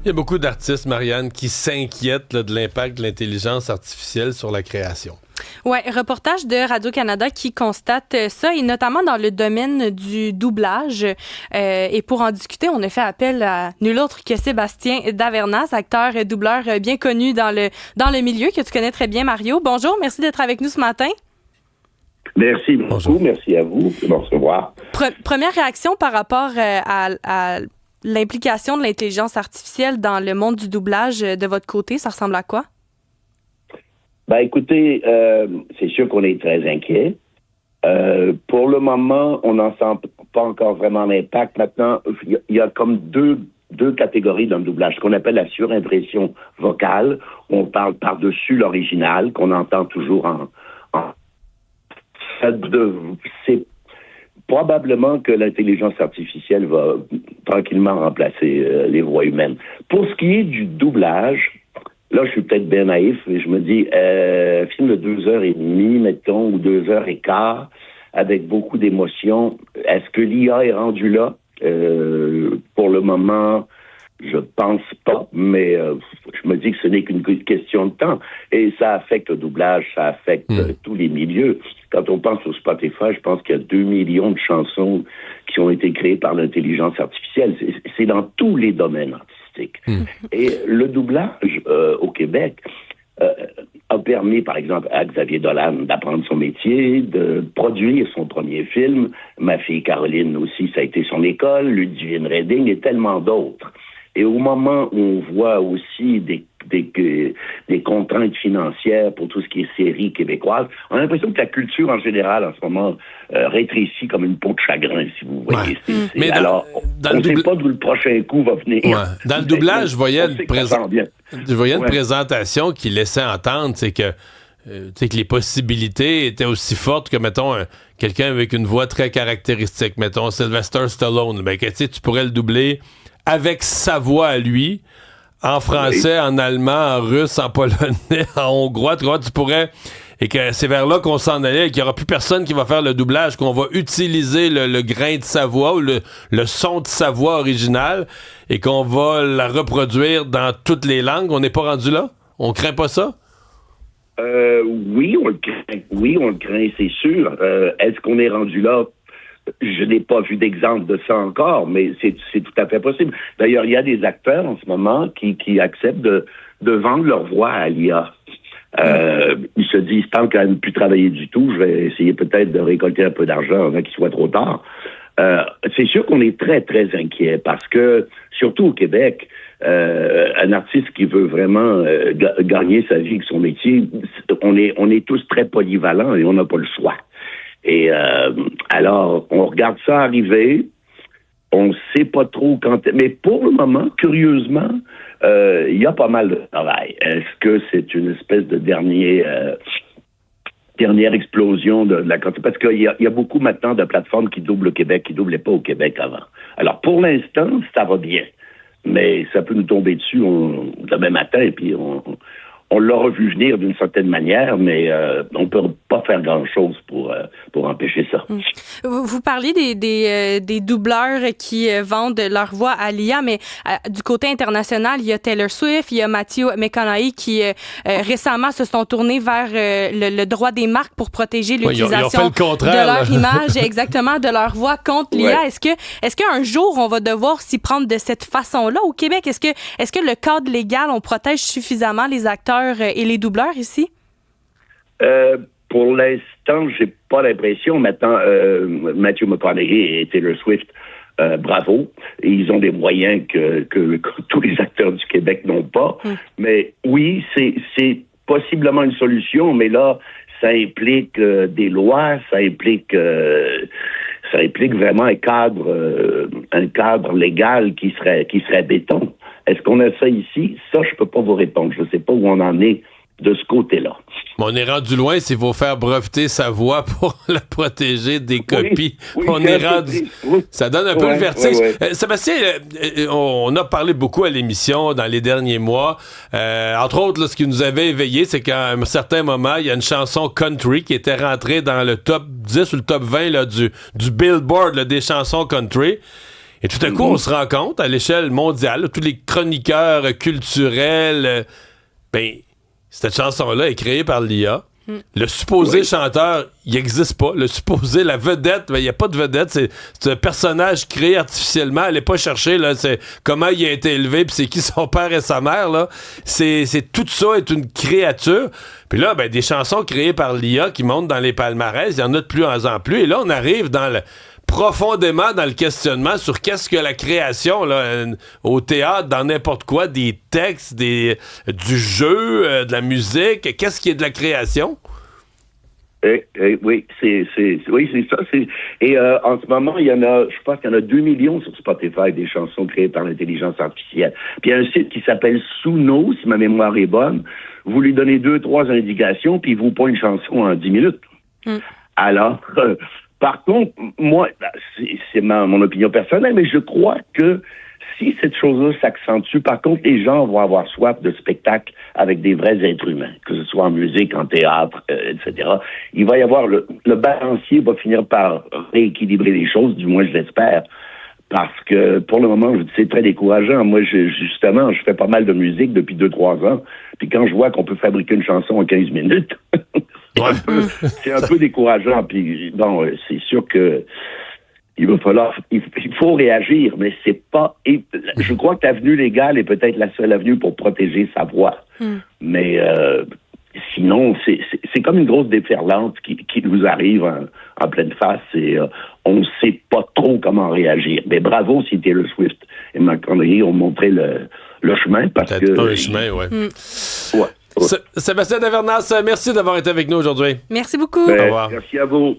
Il y a beaucoup d'artistes, Marianne, qui s'inquiètent là, de l'impact de l'intelligence artificielle sur la création. Oui, reportage de Radio-Canada qui constate ça, et notamment dans le domaine du doublage. Et pour en discuter, on a fait appel à nul autre que Sébastien Davernas, acteur et doubleur bien connu dans le milieu, que tu connais très bien, Mario. Bonjour, merci d'être avec nous ce matin. Merci beaucoup, bonjour. Merci à vous de me recevoir. Première réaction par rapport à l'implication de l'intelligence artificielle dans le monde du doublage de votre côté, ça ressemble à quoi? Ben écoutez, c'est sûr qu'on est très inquiet. Pour le moment, on n'en sent pas encore vraiment l'impact. Maintenant, il y a comme deux catégories dans le doublage, ce qu'on appelle la surimpression vocale. On parle par-dessus l'original, qu'on entend toujours c'est probablement que l'intelligence artificielle va tranquillement remplacer les voix humaines. Pour ce qui est du doublage, là, je suis peut-être bien naïf, mais je me dis, film de 2h30, mettons, ou 2h15, avec beaucoup d'émotions, est-ce que l'IA est rendue là? Pour le moment, je pense pas, mais je me dis que ce n'est qu'une question de temps. Et ça affecte le doublage, ça affecte tous les milieux. Quand on pense au Spotify, je pense qu'il y a 2 millions de chansons qui ont été créées par l'intelligence artificielle. C'est dans tous les domaines artistiques. Et le doublage au Québec a permis, par exemple, à Xavier Dolan d'apprendre son métier, de produire son premier film. Ma fille Caroline aussi, ça a été son école, Ludivine Redding et tellement d'autres. Et au moment où on voit aussi des contraintes financières pour tout ce qui est séries québécoises, on a l'impression que la culture en général, en ce moment, rétrécit comme une peau de chagrin, si vous voyez. Ouais. Mais alors, on ne sait pas d'où le prochain coup va venir. Ouais. Dans le doublage, je voyais une présentation qui laissait entendre, c'est que les possibilités étaient aussi fortes que, mettons, quelqu'un avec une voix très caractéristique, mettons Sylvester Stallone, ben, que tu pourrais le doubler avec sa voix à lui, en français, en allemand, en russe, en polonais, en hongrois, tu pourrais, et que c'est vers là qu'on s'en allait, et qu'il n'y aura plus personne qui va faire le doublage, qu'on va utiliser le grain de sa voix ou le son de sa voix originale, et qu'on va la reproduire dans toutes les langues. On n'est pas rendu là? On craint pas ça? Oui, on le craint, c'est sûr. Est-ce qu'on est rendu là? Je n'ai pas vu d'exemple de ça encore, mais c'est tout à fait possible. D'ailleurs, il y a des acteurs en ce moment qui acceptent de vendre leur voix à l'IA. Ils se disent, tant qu'à ne plus travailler du tout, je vais essayer peut-être de récolter un peu d'argent avant qu'il soit trop tard. C'est sûr qu'on est très, très inquiet parce que, surtout au Québec, un artiste qui veut vraiment gagner sa vie avec son métier, on est tous très polyvalents et on n'a pas le choix. Et alors, on regarde ça arriver, on sait pas trop quand... Mais pour le moment, curieusement, il y a pas mal de travail. Est-ce que c'est une espèce de dernière explosion de la quantité? Parce qu'il y a beaucoup maintenant de plateformes qui doublent au Québec, qui doublaient pas au Québec avant. Alors, pour l'instant, ça va bien. Mais ça peut nous tomber dessus demain matin, et puis on l'aura vu venir d'une certaine manière, mais on ne peut pas faire grand-chose pour empêcher ça. Vous parliez des doubleurs qui vendent leur voix à l'IA, mais du côté international, il y a Taylor Swift, il y a Matthew McConaughey qui récemment se sont tournés vers le droit des marques pour protéger l'utilisation de leur image, exactement, de leur voix contre l'IA. Est-ce qu'un jour, on va devoir s'y prendre de cette façon-là au Québec? Est-ce que le cadre légal, on protège suffisamment les acteurs et les doubleurs ici? Pour l'instant, j'ai pas l'impression. Maintenant, Matthew McConaughey et Taylor Swift, bravo. Et ils ont des moyens que tous les acteurs du Québec n'ont pas. Mais oui, c'est possiblement une solution, mais là, ça implique des lois, ça implique vraiment un cadre légal qui serait béton. Est-ce qu'on a ça ici? Ça, je peux pas vous répondre. Je sais pas où on en est de ce côté-là. On est rendu loin s'il faut faire breveter sa voix pour la protéger des copies. Oui, on est rendu... Ça donne un peu le vertige. Sébastien, on a parlé beaucoup à l'émission dans les derniers mois. Entre autres, là, ce qui nous avait éveillé, c'est qu'à un certain moment, il y a une chanson country qui était rentrée dans le top 10 ou le top 20 là, du Billboard là, des chansons country. Et tout à coup, on se rend compte, à l'échelle mondiale, là, tous les chroniqueurs culturels, cette chanson-là est créée par l'IA. Le supposé chanteur, il n'existe pas. Le supposé, la vedette, il n'y a pas de vedette. C'est un personnage créé artificiellement. Allez pas chercher là, c'est comment il a été élevé, puis c'est qui son père et sa mère. Là. C'est tout ça est une créature. Puis là, des chansons créées par l'IA qui montent dans les palmarès, il y en a de plus en plus. Et là, on arrive profondément dans le questionnement sur qu'est-ce que la création là, au théâtre, dans n'importe quoi, des textes, du jeu, de la musique, qu'est-ce qui est de la création? Oui, c'est ça. Et en ce moment, je pense qu'il y en a 2 millions sur Spotify des chansons créées par l'intelligence artificielle. Puis il y a un site qui s'appelle Suno, si ma mémoire est bonne. Vous lui donnez 2-3 indications, puis il vous pond une chanson en 10 minutes. Alors... par contre, moi, c'est mon opinion personnelle, mais je crois que si cette chose-là s'accentue, par contre, les gens vont avoir soif de spectacles avec des vrais êtres humains, que ce soit en musique, en théâtre, etc. Il va y avoir le balancier va finir par rééquilibrer les choses, du moins je l'espère, parce que pour le moment, c'est très décourageant. Moi, justement, je fais pas mal de musique depuis 2-3 ans, puis quand je vois qu'on peut fabriquer une chanson en 15 minutes... c'est un peu décourageant. Puis bon, c'est sûr que il faut réagir, mais c'est pas. Je crois que l'avenue légale est peut-être la seule avenue pour protéger sa voix. Mais sinon, c'est comme une grosse déferlante qui nous arrive en pleine face et on ne sait pas trop comment réagir. Mais bravo si Taylor Swift et McConaughey ont montré le chemin parce que. Un chemin, ouais. Sébastien Davernas, merci d'avoir été avec nous aujourd'hui. Merci beaucoup. Au revoir. Merci à vous.